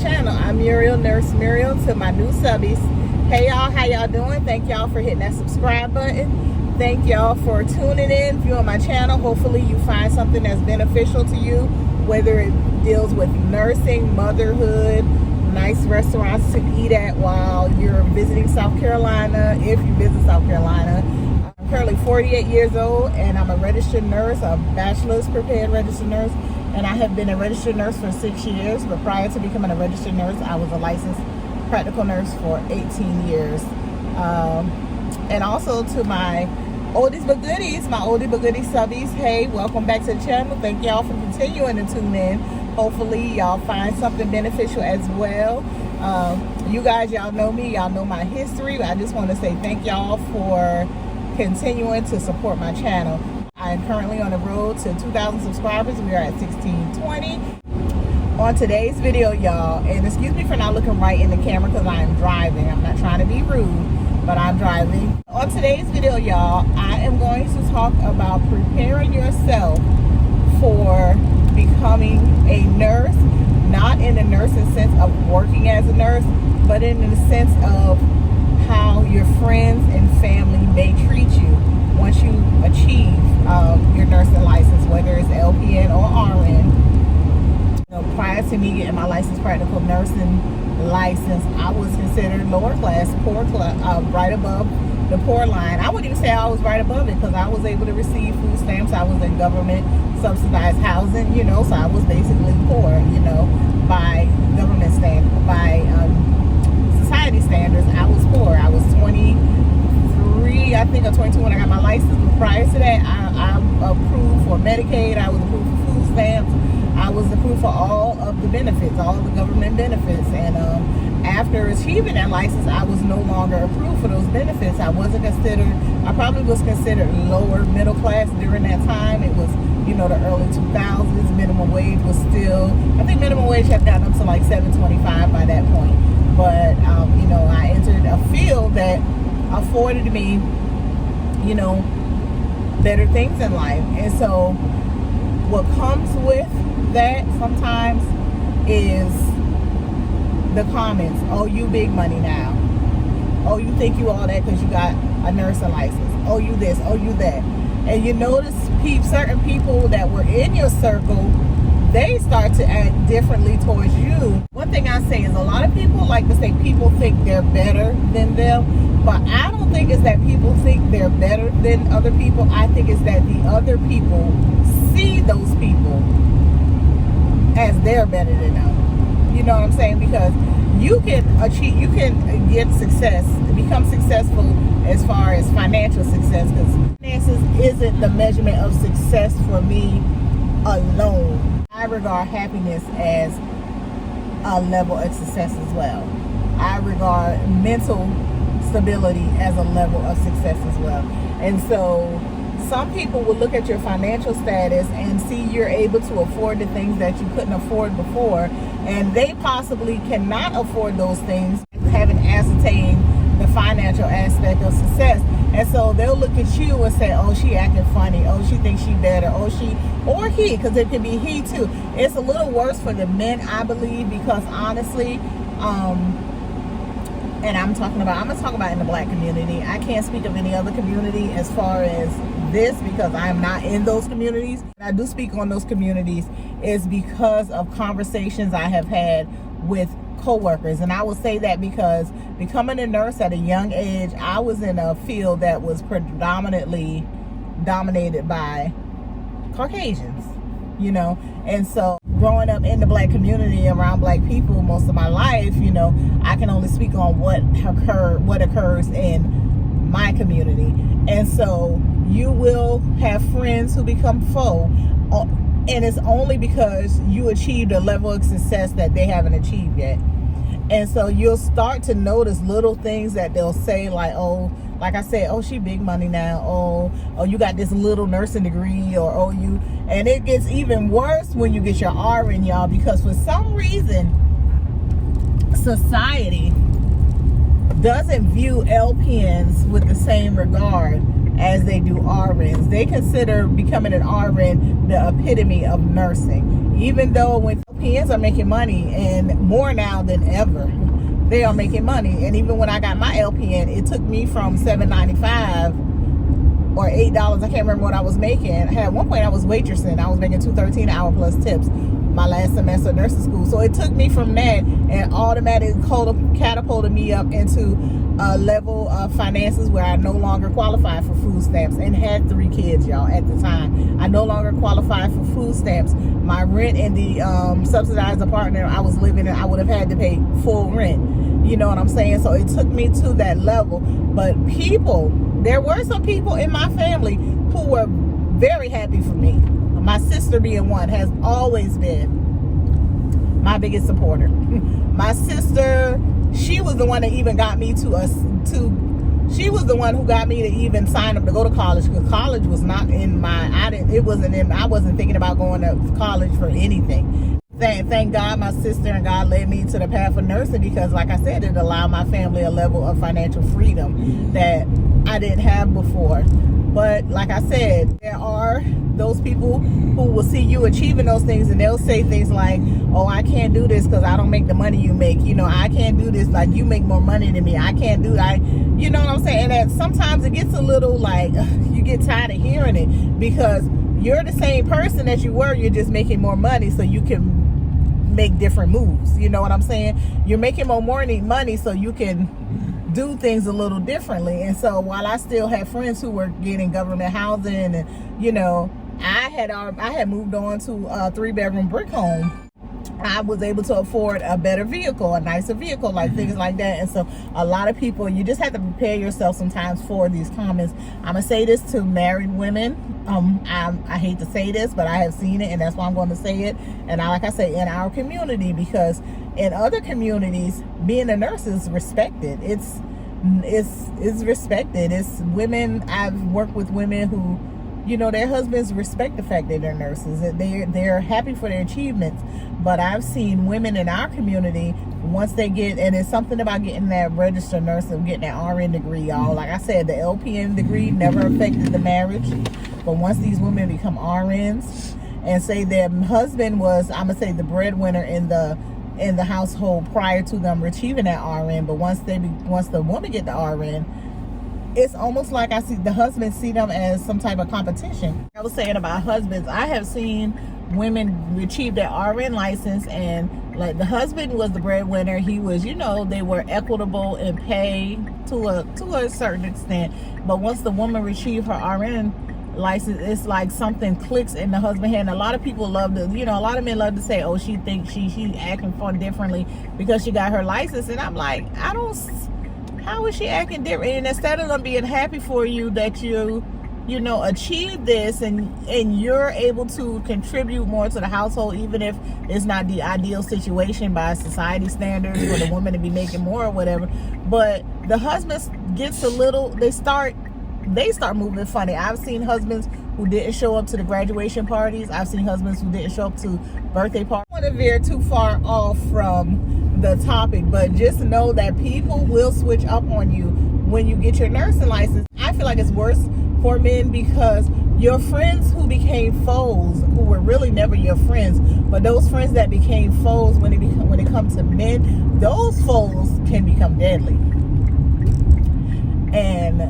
channel. I'm Muriel, Nurse Muriel. To my new subbies, hey y'all, how y'all doing? Thank y'all for hitting that subscribe button. Thank y'all for tuning in, viewing my channel. Hopefully you find something that's beneficial to you, whether it deals with nursing, motherhood, nice restaurants to eat at while you're visiting South Carolina, if you visit South Carolina. I'm currently 48 years old and I'm a registered nurse, a bachelor's prepared registered nurse, and I have been a registered nurse for 6 years. But prior to becoming a registered nurse, I was a licensed practical nurse for 18 years. And also to my oldies but goodies, my oldie but goodie subbies, hey, welcome back to the channel. Thank y'all for continuing to tune in. Hopefully y'all find something beneficial as well. You guys, y'all know me, y'all know my history. I just want to say thank y'all for continuing to support my channel. I am currently on the road to 2,000 subscribers. We are at 1620. On today's video, y'all, and excuse me for not looking right in the camera because I am driving. I'm not trying to be rude, but I'm driving. On today's video, y'all, I am going to talk about preparing yourself for becoming a nurse, not in the nursing sense of working as a nurse, but in the sense of how your friends and family may treat you once you achieve your nursing license, whether it's LPN or RN. Prior to me getting my licensed practical nursing license, I was considered lower class, poor class, right above the poor line. I wouldn't even say I was right above it because I was able to receive food stamps. I was in government subsidized housing, you know, so I was basically poor, you know, by government standards, by society standards. I was poor. I was 23, I think, or 22 when I got my license. But prior to that, I approved for Medicaid. I was approved for food stamps. I was approved for all of the benefits, all of the government benefits. And after achieving that license, I was no longer approved for those benefits. I wasn't considered, I probably was considered lower middle class during that time. It was, you know, the early 2000s. Minimum wage was still, I think minimum wage had gotten up to like $7.25 by that point. But, you know, I entered a field that afforded me, you know, better things in life. And so what comes with that sometimes is the comments. Oh, you big money now. Oh, you think you all that because you got a nursing license. Oh, you this. Oh, you that. And you notice certain people that were in your circle, they start to act differently towards you. One thing I say is a lot of people like to say people think they're better than them, but I don't think it's that people think they're better than other people. I think it's that the other people see those people as they're better than them. You know what I'm saying? Because you can achieve, you can get success, become successful as far as financial success, because finances isn't the measurement of success for me alone. I regard happiness as a level of success as well. I regard mental stability as a level of success as well. And so some people will look at your financial status and see you're able to afford the things that you couldn't afford before, and they possibly cannot afford those things, haven't ascertained the financial aspect of success. And so they'll look at you and say, oh, she acting funny. Oh, she thinks she better. Oh, she, or he, because it can be he too. It's a little worse for the men, I believe, because honestly, and I'm gonna talk about in the black community. I can't speak of any other community as far as this because I'm not in those communities. I do speak on those communities is because of conversations I have had with co-workers. And I will say that because becoming a nurse at a young age, I was in a field that was predominantly dominated by Caucasians, you know. And so growing up in the black community around black people most of my life, you know, I can only speak on what occurs in my community. And so you will have friends who become foe, and it's only because you achieved a level of success that they haven't achieved yet. And so you'll start to notice little things that they'll say, like, oh, like I said, oh, she big money now. Oh, you got this little nursing degree, or oh, you, and it gets even worse when you get your RN, y'all, because for some reason, society doesn't view LPNs with the same regard as they do RNs. They consider becoming an RN the epitome of nursing, even though when PNs are making money, and more now than ever. They are making money. And even when I got my LPN, it took me from $7.95 or $8. I can't remember what I was making. At one point I was waitressing. I was making $2.13 an hour plus tips my last semester of nursing school. So it took me from that and automatically catapulted me up into a level of finances where I no longer qualified for food stamps, and had 3 kids, y'all, at the time. I no longer qualified for food stamps. My rent in the subsidized apartment I was living in, I would have had to pay full rent. You know what I'm saying? So it took me to that level. But there were some people in my family who were very happy for me. My sister being one, has always been my biggest supporter. My sister, she was the one that even got me she was the one who got me to even sign up to go to college, because college was not in my, I wasn't thinking about going to college for anything. Thank God my sister and God led me to the path of nursing, because like I said, it allowed my family a level of financial freedom that I didn't have before. But like I said, there are those people who will see you achieving those things, and they'll say things like, oh, I can't do this because I don't make the money you make. You know, I can't do this, like, you make more money than me. I can't do that. You know what I'm saying? And that sometimes it gets a little like, you get tired of hearing it, because you're the same person that you were. You're just making more money so you can make different moves. You know what I'm saying? You're making more money so you can do things a little differently. And so while I still have friends who were getting government housing, and you know, I had moved on to a 3-bedroom brick home, I was able to afford a better vehicle, a nicer vehicle, like things like that. And so a lot of people, you just have to prepare yourself sometimes for these comments. I'm gonna say this to married women. I hate to say this, but I have seen it, and that's why I'm going to say it. And like I say, in our community, because in other communities, being a nurse is respected. It's respected. It's women. I've worked with women who, you know, their husbands respect the fact that they're nurses. They're happy for their achievements. But I've seen women in our community, once they get, and it's something about getting that registered nurse and getting that RN degree, y'all. Like I said, the LPN degree never affected the marriage. But once these women become RNs, and say their husband was, I'm gonna say, the breadwinner in the household prior to them achieving that RN, but once the woman get the RN, it's almost like I see the husbands see them as some type of competition. I was saying about husbands, I have seen women achieve their RN license, and like the husband was the breadwinner. He was, you know, they were equitable in pay to a certain extent. But once the woman achieved her RN license, it's like something clicks in the husband head. And a lot of people love to, you know, a lot of men love to say, oh, she thinks she acting fun differently because she got her license. And I'm like, how is she acting different? And instead of them being happy for you that you know, achieve this, and you're able to contribute more to the household, even if it's not the ideal situation by society standards for the woman to be making more or whatever. But the husbands gets a little, they start moving funny. I've seen husbands who didn't show up to the graduation parties. I've seen husbands who didn't show up to birthday parties. I don't want to veer too far off from the topic, but just know that people will switch up on you when you get your nursing license. I feel like it's worse for men, because your friends who became foes, who were really never your friends, but those friends that became foes, when it comes to men, those foes can become deadly. And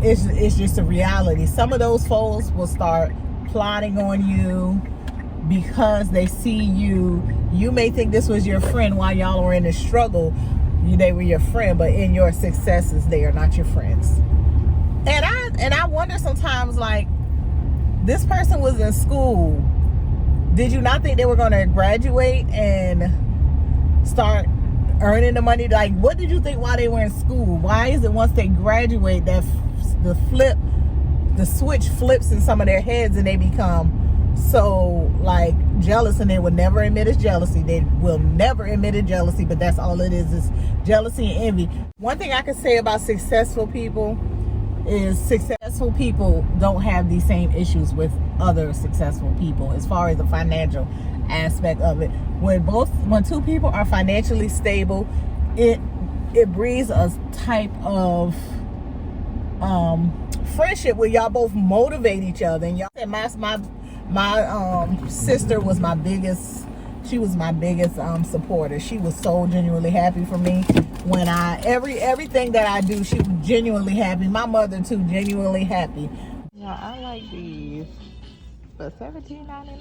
it's just a reality. Some of those foes will start plotting on you because they see you. You may think this was your friend while y'all were in the struggle. They were your friend, but in your successes, they are not your friends. And I wonder sometimes, like, this person was in school. Did you not think they were going to graduate and start earning the money? Like, what did you think while they were in school? Why is it once they graduate that the switch flips in some of their heads, and they become so like jealous, and they will never admit it's jealousy. They will never admit it's jealousy, but that's all it is jealousy and envy. One thing I can say about successful people is successful people don't have these same issues with other successful people as far as the financial aspect of it. When two people are financially stable, it breeds a type of friendship where y'all both motivate each other. And y'all said My sister was my biggest, she was my biggest supporter. She was so genuinely happy for me when everything that I do, she was genuinely happy. My mother too, genuinely happy. Yeah, I like these, but $17.99,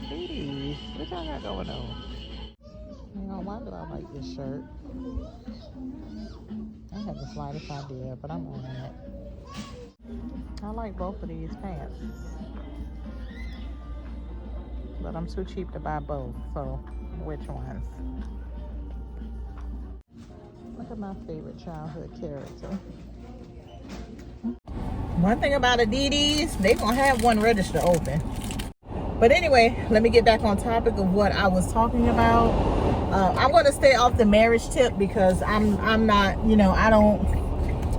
didis. What y'all got going on? You know, why do I like this shirt? I have the slightest idea, but I'm on it. I like both of these pants, but I'm too cheap to buy both, so which ones? Look at my favorite childhood character. One thing about Adidas, they gonna have one register open. But anyway, let me get back on topic of what I was talking about. I'm gonna stay off the marriage tip because I'm not, you know, I don't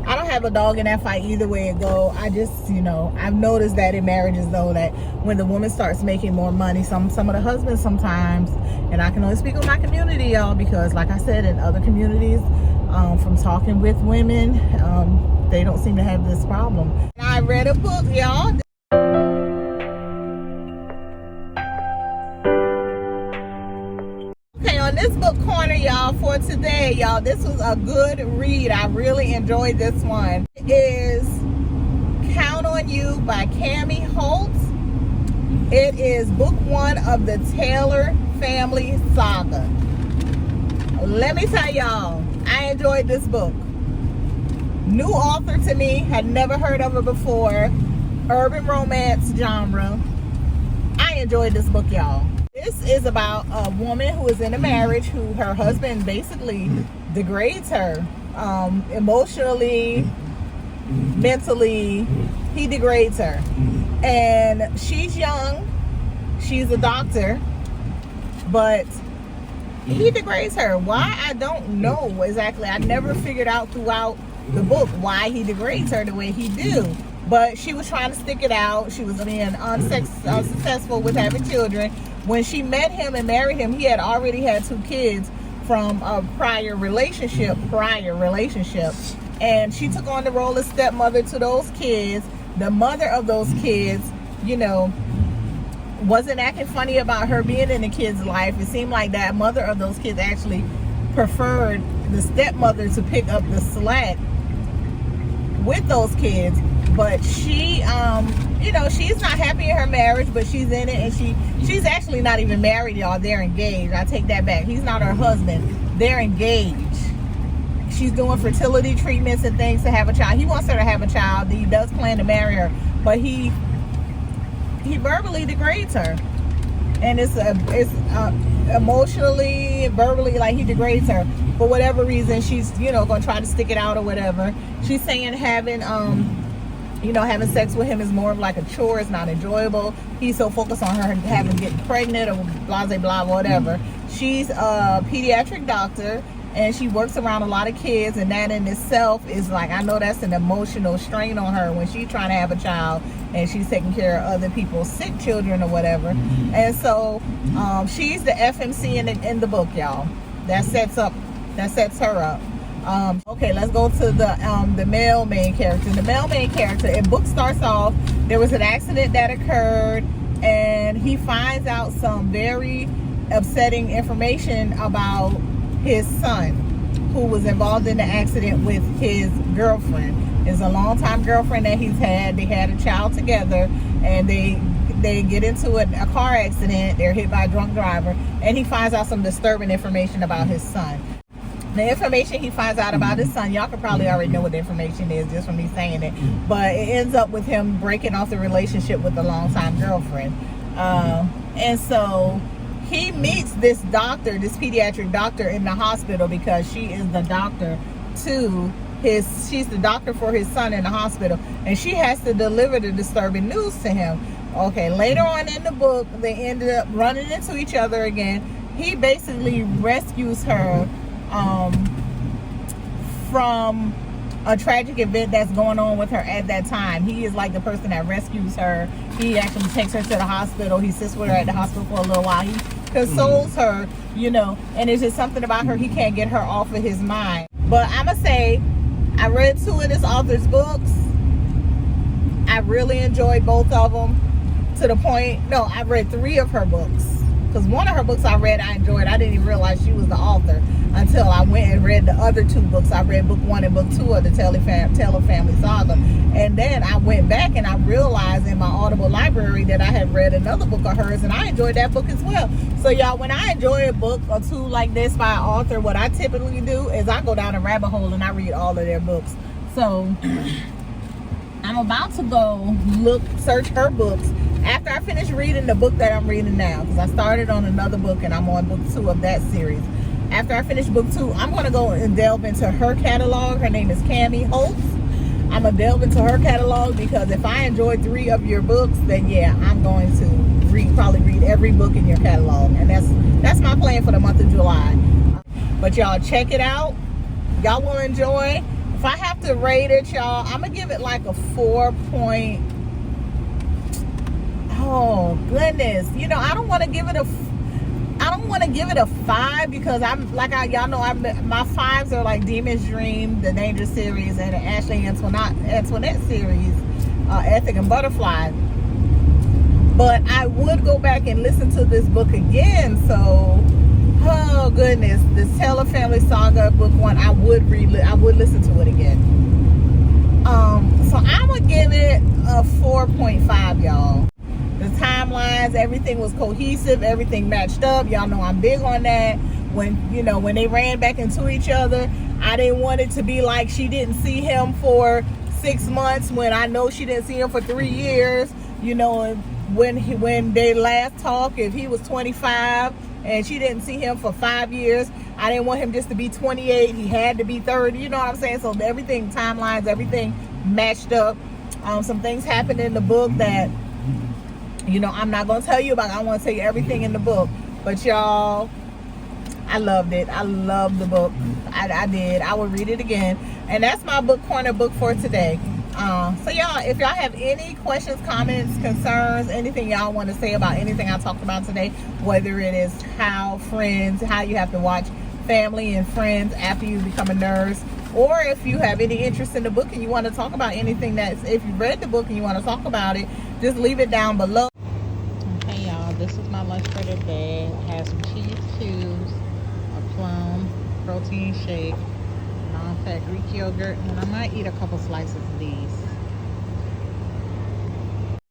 have a dog in that fight either way it go. I just, you know, I've noticed that in marriages though, that when the woman starts making more money, some of the husbands sometimes, and I can only speak on my community, y'all, because like I said, in other communities, from talking with women, they don't seem to have this problem. I read a book, y'all. Okay, on this book corner, y'all, for today, y'all, this was a good read. I really enjoyed this one. It is Count on You by Cammie Holtz. It is book 1 of the Taylor family saga. Let me tell y'all, I enjoyed this book. New author to me, had never heard of her before. Urban romance genre. I enjoyed this book, y'all. This is about a woman who is in a marriage who her husband basically degrades her emotionally, mentally. He degrades her, and she's young, she's a doctor, but he degrades her. Why? I don't know exactly. I never figured out throughout the book why he degrades her the way he do. But she was trying to stick it out. She was being unsuccessful with having children. When she met him and married him, he had already had 2 kids from a prior relationship. And she took on the role of stepmother to those kids. The mother of those kids, you know, wasn't acting funny about her being in the kid's life. It seemed like that mother of those kids actually preferred the stepmother to pick up the slack with those kids. But she, you know, she's not happy in her marriage, but she's in it, and she's actually not even married, y'all. They're engaged. I take that back. He's not her husband. They're engaged. She's doing fertility treatments and things to have a child. He wants her to have a child. He does plan to marry her, but he verbally degrades her, and it's emotionally, verbally, like he degrades her for whatever reason. She's, you know, gonna try to stick it out or whatever. She's saying having sex with him is more of like a chore. It's not enjoyable. He's so focused on her getting pregnant or blah blah blah, whatever. She's a pediatric doctor, and she works around a lot of kids, and that in itself is like, I know that's an emotional strain on her when she's trying to have a child and she's taking care of other people's sick children or whatever. And so she's the FMC in the book, y'all. That sets her up. Okay, let's go to the male main character. The male main character, the book starts off, there was an accident that occurred, and he finds out some very upsetting information about his son, who was involved in the accident with his girlfriend. It's a long-time girlfriend that he's had. They had a child together, and they get into a car accident. They're hit by a drunk driver, and he finds out some disturbing information about his son. The information he finds out about his son, y'all could probably already know what the information is just from me saying it, but it ends up with him breaking off the relationship with the longtime girlfriend. And so he meets this doctor, this pediatric doctor in the hospital, because she is the doctor she's the doctor for his son in the hospital, and she has to deliver the disturbing news to him. Okay, later on in the book, they ended up running into each other again. He basically rescues her from a tragic event that's going on with her at that time. He is like the person that rescues her. He actually takes her to the hospital. He sits with her at the hospital for a little while. He consoles her, you know, and it's just something about her, he can't get her off of his mind. But I'm gonna say, I read 2 of this author's books. I really enjoyed both of them. to the point, no, I read 3 of her books. Because one of her books I read, I enjoyed. I didn't even realize she was the author until I went and read the other 2 books. I read book 1 and book 2 of the Taylor Family Saga. And then I went back and I realized in my Audible library that I had read another book of hers, and I enjoyed that book as well. So y'all, when I enjoy a book or 2 like this by an author, what I typically do is I go down a rabbit hole and I read all of their books. So I'm about to go search her books after I finish reading the book that I'm reading now, because I started on another book and I'm on book 2 of that series. After I finish book 2, I'm going to go and delve into her catalog. Her name is Cammie Holtz. I'm going to delve into her catalog, because if I enjoyed 3 of your books, then yeah, I'm going to probably read every book in your catalog. And that's my plan for the month of July. But y'all, check it out. Y'all will enjoy. If I have to rate it, y'all, I'm going to give it like a 4 point. Oh goodness, you know, I don't want to give it a 5, because I'm like, y'all know, my 5s are like Demon's Dream, the Dangerous series, and the Ashley Antoinette series, Ethic and Butterfly. But I would go back and listen to this book again. So, oh goodness, this Taylor Family Saga book 1, I would listen to it again. So I'm gonna give it a 4.5, y'all. The timelines, everything was cohesive, everything matched up. Y'all know I'm big on that. When they ran back into each other, I didn't want it to be like she didn't see him for 6 months when I know she didn't see him for 3 years. You know, when they last talked, if he was 25 and she didn't see him for 5 years, I didn't want him just to be 28. He had to be 30. You know what I'm saying? So everything, timelines, everything matched up. Some things happened in the book that, you know, I'm not going to tell you about. I want to tell you everything in the book. But y'all, I loved it. I loved the book. I did. I would read it again. And that's my book corner book for today. So y'all, if y'all have any questions, comments, concerns, anything y'all want to say about anything I talked about today, whether it is how you have to watch Family and Friends after you become a nurse, or if you have any interest in the book and you want to talk about anything if you read the book and you want to talk about it, just leave it down below. Okay, y'all, this is my lunch for today. I have some cheese cubes, a plum, protein shake, non-fat Greek yogurt, and I might eat a couple slices of these.